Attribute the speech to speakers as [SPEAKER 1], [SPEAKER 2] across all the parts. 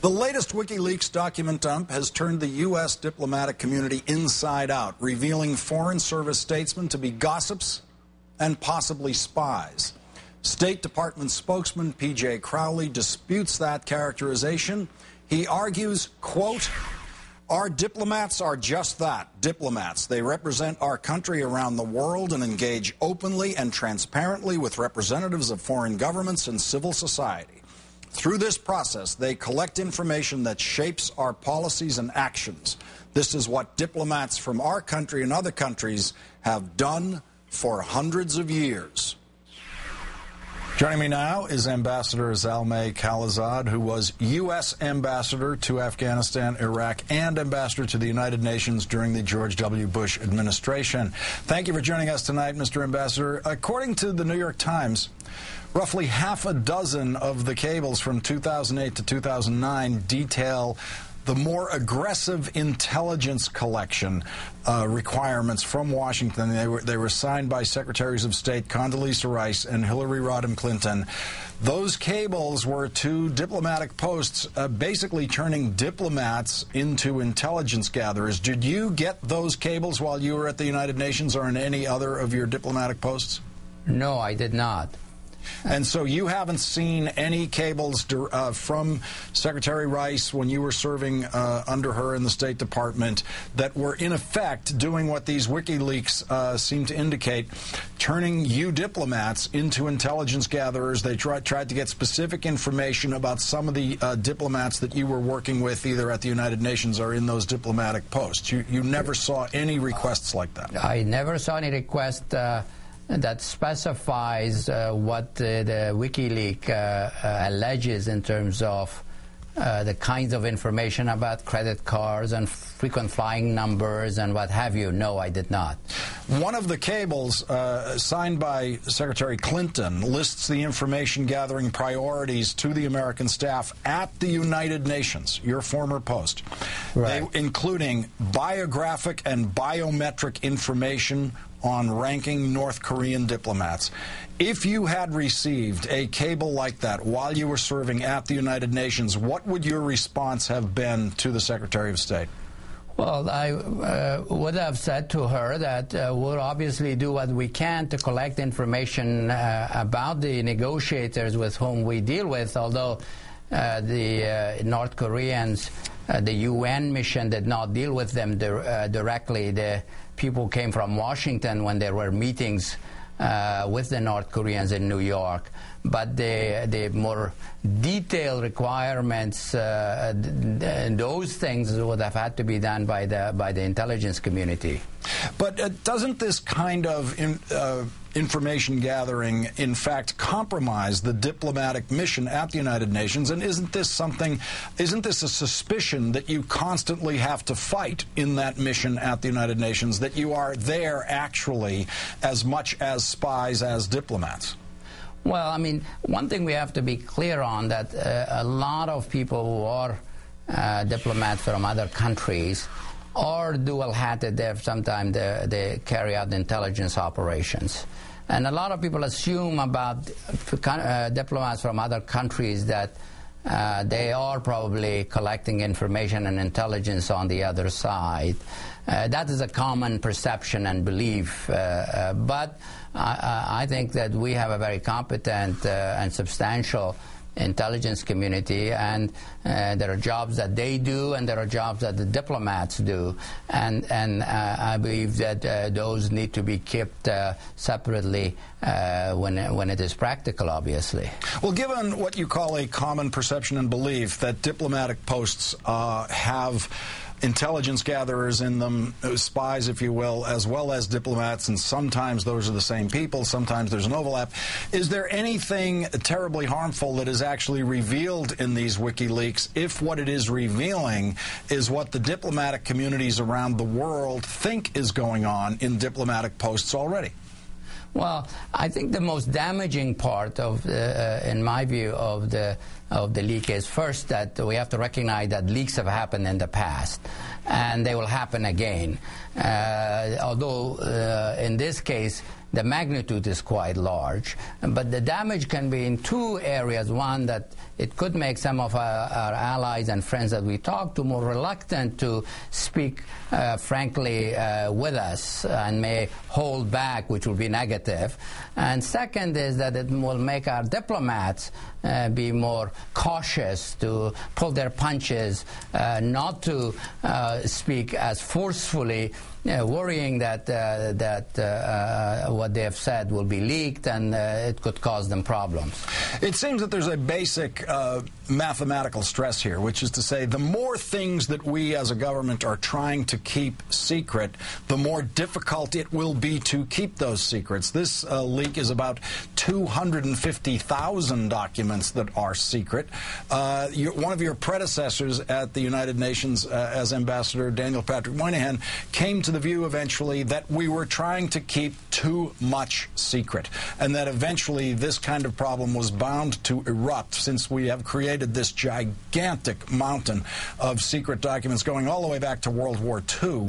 [SPEAKER 1] The latest WikiLeaks document dump has turned the U.S. diplomatic community inside out, revealing Foreign Service statesmen to be gossips and possibly spies. State Department spokesman P.J. Crowley disputes that characterization. He argues, quote, "Our diplomats are just that, diplomats. They represent our country around the world and engage openly and transparently with representatives of foreign governments and civil society. Through this process, they collect information that shapes our policies and actions. This is what diplomats from our country and other countries have done for hundreds of years." Joining me now is Ambassador Zalmay Khalilzad, who was U.S. Ambassador to Afghanistan, Iraq, and Ambassador to the United Nations during the George W. Bush administration. Thank you for joining us tonight, Mr. Ambassador. According to the New York Times, roughly half a dozen of the cables from 2008 to 2009 detail the more aggressive intelligence collection requirements from Washington. They were signed by Secretaries of State Condoleezza Rice and Hillary Rodham Clinton. Those cables were to diplomatic posts, basically turning diplomats into intelligence gatherers. Did you get those cables while you were at the United Nations or in any other of your diplomatic posts?
[SPEAKER 2] No, I did not.
[SPEAKER 1] And so you haven't seen any cables from Secretary Rice when you were serving under her in the State Department that were, in effect, doing what these WikiLeaks seem to indicate, turning you diplomats into intelligence gatherers. They tried to get specific information about some of the diplomats that you were working with, either at the United Nations or in those diplomatic posts. You never saw any requests like that?
[SPEAKER 2] I never saw any request that specifies what the WikiLeaks alleges in terms of the kinds of information about credit cards and frequent flying numbers and what have you. No, I did not.
[SPEAKER 1] One of the cables signed by Secretary Clinton lists the information gathering priorities to the American staff at the United Nations, your former post,
[SPEAKER 2] right,
[SPEAKER 1] including biographic and biometric information on ranking North Korean diplomats. If you had received a cable like that while you were serving at the United Nations, what would your response have been to the Secretary of State?
[SPEAKER 2] Well, I would have said to her that we'll obviously do what we can to collect information about the negotiators with whom we deal with, although the North Koreans, the UN mission did not deal with them directly. The people came from Washington when there were meetings with the North Koreans in New York. But the more detailed requirements, those things would have had to be done by the intelligence community.
[SPEAKER 1] But doesn't this kind of information gathering, in fact, compromise the diplomatic mission at the United Nations? And isn't this a suspicion that you constantly have to fight in that mission at the United Nations, that you are there actually as much as spies as diplomats?
[SPEAKER 2] Well, I mean, one thing we have to be clear on, that a lot of people who are diplomats from other countries are dual-hatted. Sometimes they carry out intelligence operations. And a lot of people assume about diplomats from other countries that they are probably collecting information and intelligence on the other side. That is a common perception and belief. But I think that we have a very competent and substantial intelligence community, and there are jobs that they do and there are jobs that the diplomats do, and I believe that those need to be kept separately when it is practical, obviously.
[SPEAKER 1] Well, given what you call a common perception and belief that diplomatic posts have intelligence gatherers in them, spies, if you will, as well as diplomats, and sometimes those are the same people, sometimes there's an overlap. Is there anything terribly harmful that is actually revealed in these WikiLeaks if what it is revealing is what the diplomatic communities around the world think is going on in diplomatic posts already?
[SPEAKER 2] Well, I think the most damaging part of, in my view, of the leak is first that we have to recognize that leaks have happened in the past, and they will happen again. Although in this case, the magnitude is quite large. But the damage can be in two areas. One, that it could make some of our allies and friends that we talk to more reluctant to speak frankly with us and may hold back, which will be negative. And second is that it will make our diplomats be more cautious to pull their punches, not to speak as forcefully, worrying that what they have said will be leaked and it could cause them problems.
[SPEAKER 1] It seems that there's a basic mathematical stress here, which is to say the more things that we as a government are trying to keep secret, the more difficult it will be to keep those secrets. This leak is about 250,000 documents that are secret. One of your predecessors at the United Nations as ambassador, Daniel Patrick Moynihan, came to the view eventually that we were trying to keep too much secret, and that eventually this kind of problem was bound to erupt since we have created this gigantic mountain of secret documents going all the way back to World War II.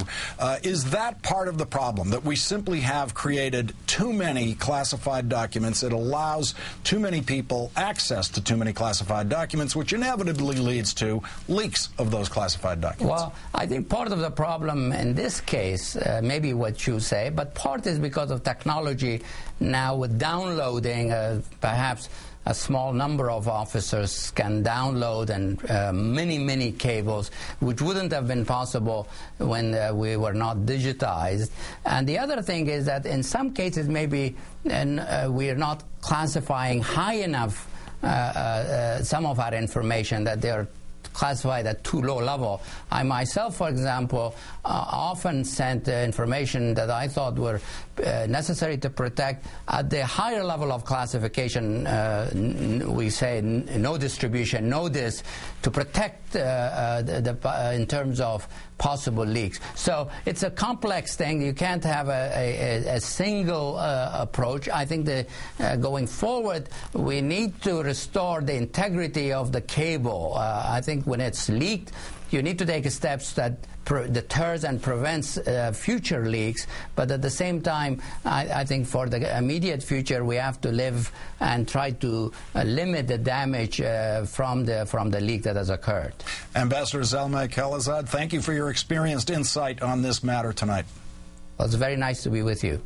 [SPEAKER 1] Is that part of the problem, that we simply have created too many classified documents? It allows too many people access to too many classified documents, which inevitably leads to leaks of those classified documents.
[SPEAKER 2] Well, I think part of the problem in this case, maybe what you say, but part is because of technology now with downloading, perhaps a small number of officers can download and many cables, which wouldn't have been possible when we were not digitized. And the other thing is that in some cases maybe we are not classifying high enough some of our information, that they're classified at too low level. I myself, for example, often sent information that I thought were necessary to protect at the higher level of classification. We say no distribution, no this, to protect in terms of possible leaks. So it's a complex thing. You can't have a single approach. I think that going forward, we need to restore the integrity of the cable. I think when it's leaked, you need to take steps that deters and prevents future leaks, but at the same time, I think for the immediate future, we have to live and try to limit the damage from the leak that has occurred.
[SPEAKER 1] Ambassador Zalmay Khalilzad, thank you for your experienced insight on this matter tonight.
[SPEAKER 2] Well, it's very nice to be with you.